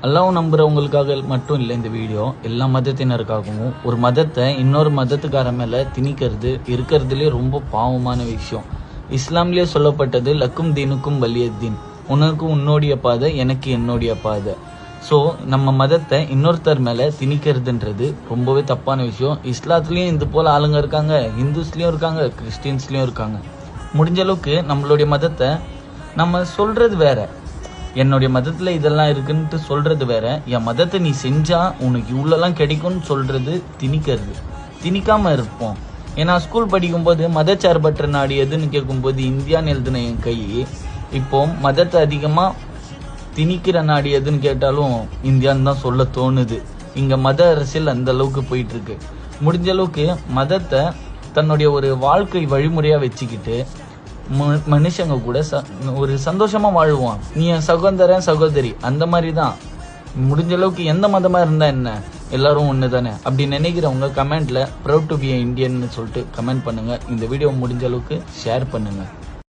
அல்லாஹ் நம்புறவங்களுக்காக மட்டும் இல்லை இந்த வீடியோ, எல்லா மதத்தினருக்காகவும். ஒரு மதத்தை இன்னொரு மதத்துக்கார மேல திணிக்கிறது இருக்கிறதுலே ரொம்ப பாவமான விஷயம். இஸ்லாம்லயே சொல்லப்பட்டது லக்கும் தீனுக்கும் வலியத்தீன், உனக்கு உன்னோடைய பாதை, எனக்கு என்னுடைய பாதை. ஸோ நம்ம மதத்தை இன்னொருத்தர் மேல திணிக்கிறதுன்றது ரொம்பவே தப்பான விஷயம். இஸ்லாத்துலயும் இது போல ஆளுங்க இருக்காங்க, ஹிந்துஸ்லயும் இருக்காங்க, கிறிஸ்டின்ஸ்லயும் இருக்காங்க. முடிஞ்ச அளவுக்கு நம்மளுடைய மதத்தை நம்ம சொல்றது வேற, என்னுடைய மதத்துல இதெல்லாம் இருக்குன்ட்டு சொல்றது வேற. என் மதத்தை நீ செஞ்சா உனக்கு இவ்வளோலாம் கிடைக்கும்னு சொல்றது திணிக்கிறது. திணிக்காம இருப்போம். ஏன்னா ஸ்கூல் படிக்கும்போது மதச்சார்பற்ற நாடு எதுன்னு கேட்கும்போது இந்தியான்னு எழுதின என் கை, இப்போ மதத்தை அதிகமா திணிக்கிற நாடு எதுன்னு கேட்டாலும் இந்தியான்னு தான் சொல்ல தோணுது. இங்க மத அரசியல் அந்த அளவுக்கு போயிட்டு இருக்கு. முடிஞ்ச அளவுக்கு மதத்தை தன்னுடைய ஒரு வாழ்க்கை வழிமுறையா வச்சுக்கிட்டு மனுஷங்க கூட ஒரு சந்தோஷமா வாழ்வான். நீ என் சகோதரன் சகோதரி அந்த மாதிரி தான். முடிஞ்ச அளவுக்கு எந்த மதமா இருந்தா என்ன, எல்லாரும் ஒண்ணு தானே. அப்படி நினைக்கிறவங்க கமெண்ட்ல ப்ரௌட் டு பி இந்தியன்னு சொல்லிட்டு கமெண்ட் பண்ணுங்க. இந்த வீடியோ முடிஞ்ச அளவுக்கு ஷேர் பண்ணுங்க.